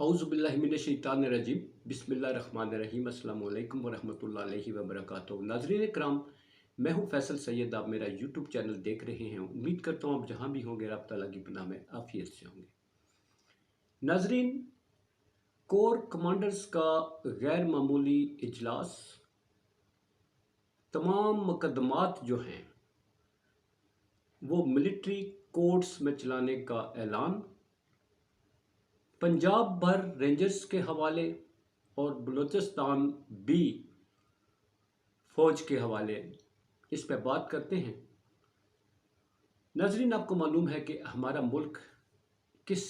औज़ुबिल्लाहिमिनश्शैतानिर्रजीम बिस्मिल्लाहिर्रहमानिर्रहीम अस्सलामु अलैकुम वरहमतुल्लाहि वबरकातुहू। नाज़रीन इकराम, मैं हूँ फैसल सैयद। आप मेरा यूट्यूब चैनल देख रहे हैं। उम्मीद करता हूँ आप जहाँ भी होंगे रब तआला की पनाह में आफियत से होंगे। नाज़रीन, कोर कमांडर्स का गैर मामूली इजलास, तमाम मुकदमात जो हैं वो मिलिट्री कोर्ट्स में चलाने का ऐलान, पंजाब भर रेंजर्स के हवाले और बलूचिस्तान भी फौज के हवाले, इस पर बात करते हैं। नाज़रीन, आपको मालूम है कि हमारा मुल्क किस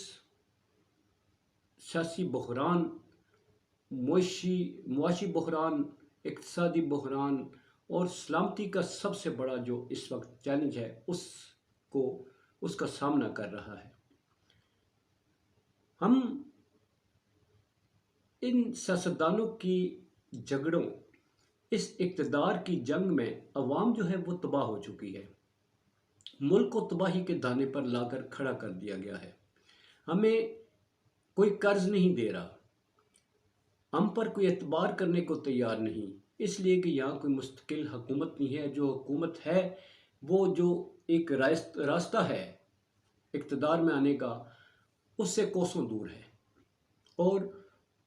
सियासी बहरान, मुआशी बहरान, इक़्तिसादी बहरान और सलामती का सबसे बड़ा जो इस वक्त चैलेंज है उसका सामना कर रहा है। हम इन सियासतदानों की झगड़ों, इस इक़्तिदार की जंग में अवाम जो है वो तबाह हो चुकी है। मुल्क को तबाही के दाने पर लाकर खड़ा कर दिया गया है। हमें कोई कर्ज नहीं दे रहा, हम पर कोई एतबार करने को तैयार नहीं, इसलिए कि यहाँ कोई मुस्तकिल हुकूमत नहीं है। जो हुकूमत है वो जो एक रास्ता है इक़्तिदार में आने का, उससे कोसों दूर है और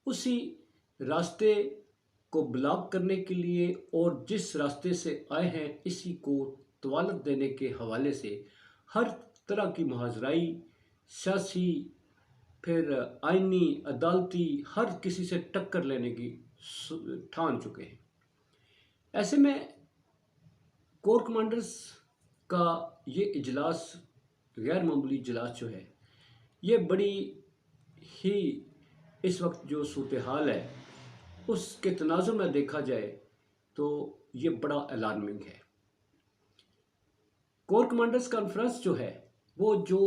उसी रास्ते को ब्लॉक करने के लिए और जिस रास्ते से आए हैं इसी को तवालत देने के हवाले से हर तरह की मुहाजराई, सियासी, फिर आइनी, अदालती, हर किसी से टक्कर लेने की ठान चुके हैं। ऐसे में कोर कमांडर्स का ये इजलास, गैर मामूली इजलास जो है, ये बड़ी ही इस वक्त जो सूरत हाल है उसके तनाज़ुर में देखा जाए तो ये बड़ा अलार्मिंग है। कोर कमांडर्स कॉन्फ्रेंस जो है वो जो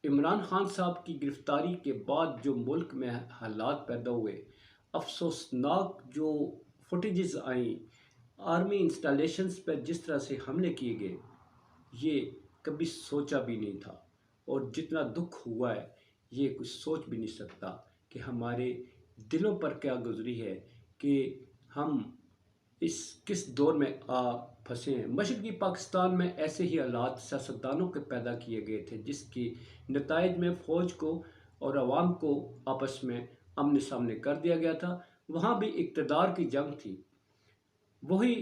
इमरान खान साहब की गिरफ्तारी के बाद जो मुल्क में हालात पैदा हुए, अफसोसनाक जो फुटेजेस आई, आर्मी इंस्टॉलेशंस पर जिस तरह से हमले किए गए, ये कभी सोचा भी नहीं था। और जितना दुख हुआ है ये कुछ सोच भी नहीं सकता कि हमारे दिलों पर क्या गुजरी है कि हम इस किस दौर में आ फंसे हैं। मशरक़ी पाकिस्तान में ऐसे ही हालात सियासतदानों के पैदा किए गए थे जिसकी नताइज में फ़ौज को और अवाम को आपस में आमने सामने कर दिया गया था। वहाँ भी इक़्तिदार की जंग थी, वही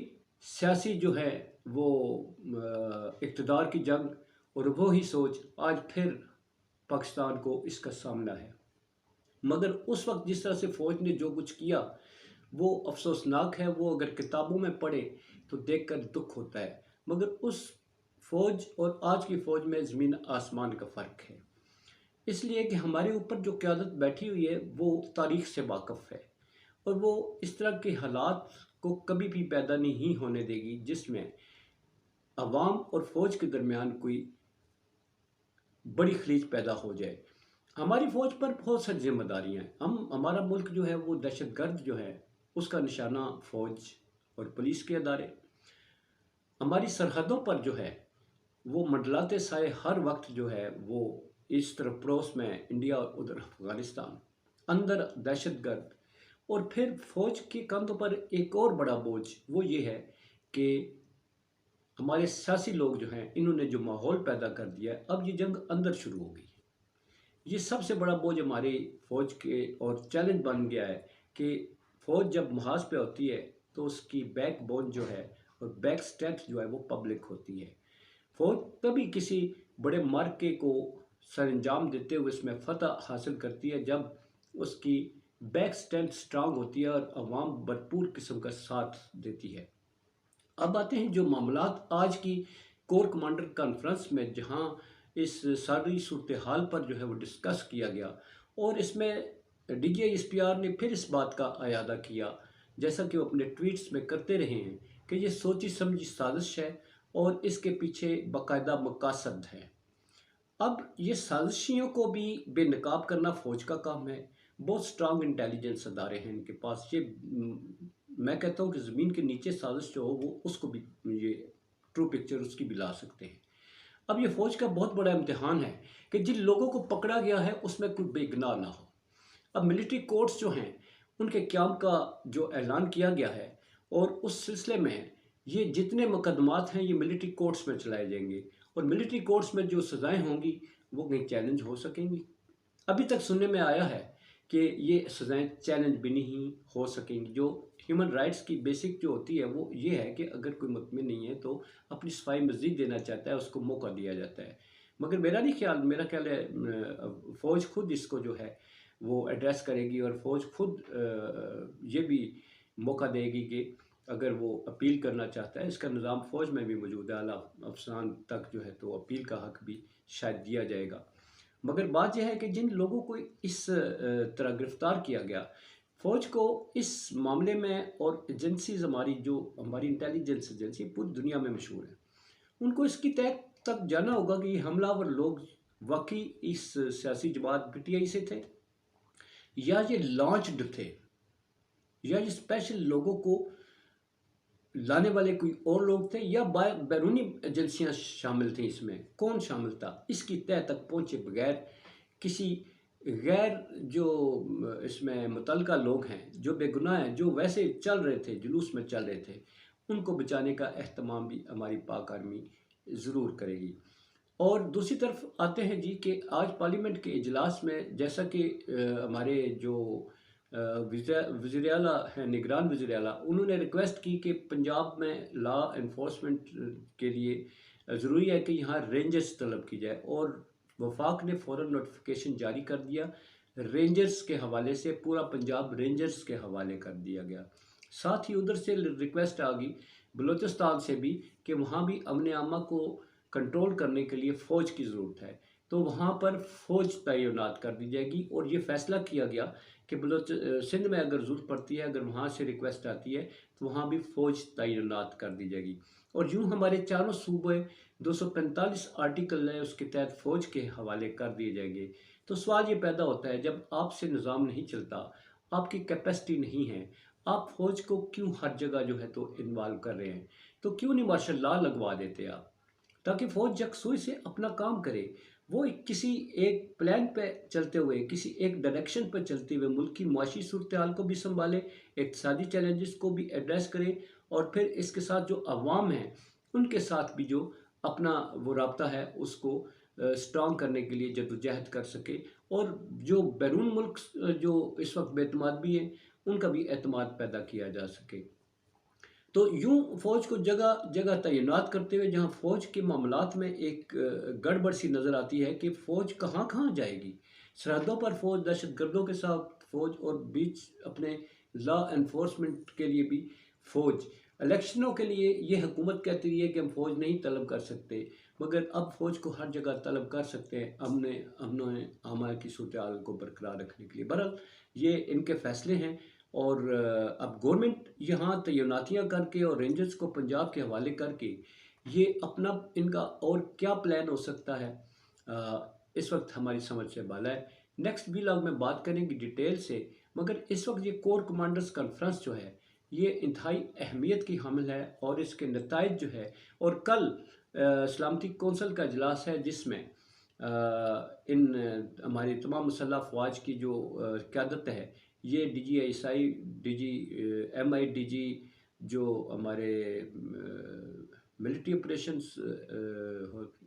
सियासी जो है वो इक़्तिदार की जंग, और वही सोच आज फिर पाकिस्तान को इसका सामना है। मगर उस वक्त जिस तरह से फ़ौज ने जो कुछ किया वो अफसोसनाक है। वो अगर किताबों में पढ़े तो देखकर दुख होता है, मगर उस फ़ौज और आज की फ़ौज में ज़मीन आसमान का फ़र्क है। इसलिए कि हमारे ऊपर जो क़यादत बैठी हुई है वो तारीख़ से वाक़फ़ है और वो इस तरह के हालात को कभी भी पैदा नहीं होने देगी जिसमें अवाम और फ़ौज के दरमियान कोई बड़ी खलीज पैदा हो जाए। हमारी फ़ौज पर बहुत सारी जिम्मेदारियाँ हैं। हमारा मुल्क जो है वो दहशतगर्द जो है उसका निशाना फ़ौज और पुलिस के अदारे, हमारी सरहदों पर जो है वो मंडलाते साए हर वक्त जो है वो इस तरफ पड़ोस में इंडिया और उधर अफ़गानिस्तान, अंदर दहशतगर्द। और फिर फ़ौज के कंधों पर एक और बड़ा बोझ वो ये है कि हमारे सियासी लोग जो हैं इन्होंने जो माहौल पैदा कर दिया है, अब ये जंग अंदर शुरू हो गई। ये सबसे बड़ा बोझ हमारी फ़ौज के और चैलेंज बन गया है कि फ़ौज जब महाज पे होती है तो उसकी बैक बोन जो है और बैक स्ट्रेंथ जो है वो पब्लिक होती है। फ़ौज तभी किसी बड़े मार्के को सरंजाम देते हुए इसमें फ़तह हासिल करती है जब उसकी बैक स्ट्रेंथ स्ट्रांग होती है और अवाम भरपूर किस्म का साथ देती है। अब आते हैं जो मामलात आज की कोर कमांडर कॉन्फ्रेंस में, जहां इस सारी सूरत हाल पर जो है वो डिस्कस किया गया और इसमें DGISPR ने फिर इस बात का अयादा किया, जैसा कि वो अपने ट्वीट्स में करते रहे हैं, कि ये सोची समझी साजिश है और इसके पीछे बाकायदा मकासद है। अब ये साजिशियों को भी बेनकाब करना फ़ौज का काम है। बहुत स्ट्रांग इंटेलिजेंस अदारे हैं इनके पास। ये मैं कहता हूँ कि ज़मीन के नीचे साजिश जो हो वो उसको भी ये ट्रू पिक्चर उसकी भी ला सकते हैं। अब ये फ़ौज का बहुत बड़ा इम्तिहान है कि जिन लोगों को पकड़ा गया है उसमें कोई बेगुनाह ना हो। اب ملٹری کورٹس جو ہیں ان کے قیام کا جو اعلان کیا گیا ہے، اور اس سلسلے میں یہ جتنے مقدمات ہیں یہ ملٹری کورٹس میں چلائے جائیں گے، اور ملٹری کورٹس میں جو سزائیں ہوں گی وہ کہیں چیلنج ہو سکیں گی۔ ابھی تک سننے میں آیا ہے کہ یہ سزائیں چیلنج بھی نہیں ہو سکیں گی۔ جو ہیومن رائٹس کی بیسک جو ہوتی ہے وہ یہ ہے کہ اگر کوئی مطمئن نہیں ہے تو اپنی صفائی مزید دینا چاہتا ہے، اس کو موقع دیا جاتا ہے۔ مگر میرا خیال ہے فوج خود اس کو جو ہے وہ ایڈریس کرے گی، اور فوج خود یہ بھی موقع دے گی کہ اگر وہ اپیل کرنا چاہتا ہے، اس کا نظام فوج میں بھی موجود ہے، اعلیٰ افسران تک جو ہے تو اپیل کا حق بھی شاید دیا جائے گا۔ مگر بات یہ ہے کہ جن لوگوں کو اس طرح گرفتار کیا گیا، فوج کو اس معاملے میں، اور ایجنسیز ہماری انٹیلیجنس ایجنسی پوری دنیا میں مشہور ہیں، ان کو اس کی تہ تک جانا ہوگا کہ یہ حملہ آور لوگ واقعی اس سیاسی جماعت پی ٹی آئی سے تھے، یا یہ لانچڈ تھے، یا یہ اسپیشل لوگوں کو لانے والے کوئی اور لوگ تھے، یا بیرونی ایجنسیاں شامل تھیں۔ اس میں کون شامل تھا، اس کی تہ تک پہنچے بغیر کسی غیر جو اس میں متعلقہ لوگ ہیں، جو بے گناہ ہیں، جو ویسے چل رہے تھے، جلوس میں چل رہے تھے، ان کو بچانے کا اہتمام بھی ہماری پاک آرمی ضرور کرے گی۔ اور دوسری طرف آتے ہیں جی کہ آج پارلیمنٹ کے اجلاس میں جیسا کہ ہمارے جو وزیر اعلیٰ ہیں، نگران وزیر اعلیٰ، انہوں نے ریکویسٹ کی کہ پنجاب میں لا انفورسمنٹ کے لیے ضروری ہے کہ یہاں رینجرز طلب کی جائے، اور وفاق نے فوراً نوٹیفیکیشن جاری کر دیا، رینجرز کے حوالے سے پورا پنجاب رینجرز کے حوالے کر دیا گیا۔ ساتھ ہی ادھر سے ریکویسٹ آ گئی بلوچستان سے بھی کہ وہاں بھی امن عامہ کو کنٹرول کرنے کے لیے فوج کی ضرورت ہے، تو وہاں پر فوج تعینات کر دی جائے گی، اور یہ فیصلہ کیا گیا کہ سندھ میں اگر ضرورت پڑتی ہے، اگر وہاں سے ریکویسٹ آتی ہے تو وہاں بھی فوج تعینات کر دی جائے گی۔ اور یوں ہمارے چاروں صوبے 245 آرٹیکل ہے اس کے تحت فوج کے حوالے کر دیے جائیں گے۔ تو سوال یہ پیدا ہوتا ہے، جب آپ سے نظام نہیں چلتا، آپ کی کیپیسٹی نہیں ہے، آپ فوج کو کیوں ہر جگہ جو ہے تو انوالو کر رہے ہیں؟ تو کیوں نہیں مارشل لا لگوا دیتے آپ، تاکہ فوج یکسوئی سے اپنا کام کرے، وہ کسی ایک پلان پہ چلتے ہوئے، کسی ایک ڈائریکشن پہ چلتے ہوئے ملک کی معاشی صورتحال کو بھی سنبھالے، اقتصادی چیلنجز کو بھی ایڈریس کرے، اور پھر اس کے ساتھ جو عوام ہیں ان کے ساتھ بھی جو اپنا وہ رابطہ ہے اس کو سٹرانگ کرنے کے لیے جدوجہد کر سکے، اور جو بیرون ملک جو اس وقت بے اعتماد بھی ہیں ان کا بھی اعتماد پیدا کیا جا سکے۔ تو یوں فوج کو جگہ جگہ تعینات کرتے ہوئے جہاں فوج کے معاملات میں ایک گڑبڑ سی نظر آتی ہے کہ فوج کہاں کہاں جائے گی، سرحدوں پر فوج، دہشت گردوں کے ساتھ فوج، اور بیچ اپنے لا انفورسمنٹ کے لیے بھی فوج۔ الیکشنوں کے لیے یہ حکومت کہتی ہے کہ ہم فوج نہیں طلب کر سکتے، مگر اب فوج کو ہر جگہ طلب کر سکتے ہیں امن و امان کی صورتحال کو برقرار رکھنے کے لیے۔ بہرحال یہ ان کے فیصلے ہیں، اور اب گورنمنٹ یہاں تعیناتیاں کر کے اور رینجرز کو پنجاب کے حوالے کر کے یہ اپنا ان کا اور کیا پلان ہو سکتا ہے، اس وقت ہماری سمجھ سے بالا ہے۔ نیکسٹ ویلاگ میں بات کریں گے ڈیٹیل سے، مگر اس وقت یہ کور کمانڈرز کانفرنس جو ہے یہ انتہائی اہمیت کی حامل ہے، اور اس کے نتائج جو ہے، اور کل سلامتی کونسل کا اجلاس ہے جس میں ان ہماری تمام مسلح افواج کی جو قیادت ہے، یہ D G S I, D G M I D G, جو ہمارے ملٹری آپریشنز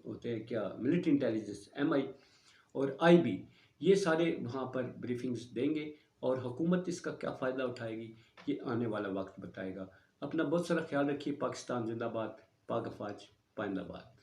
ہوتے ہیں، کیا ملٹری انٹیلیجنس ایم آئی اور آئی بی، یہ سارے وہاں پر بریفنگز دیں گے، اور حکومت اس کا کیا فائدہ اٹھائے گی یہ آنے والا وقت بتائے گا۔ اپنا بہت سارا خیال رکھیے۔ پاکستان زندہ باد، پاک افواج پائندہ باد۔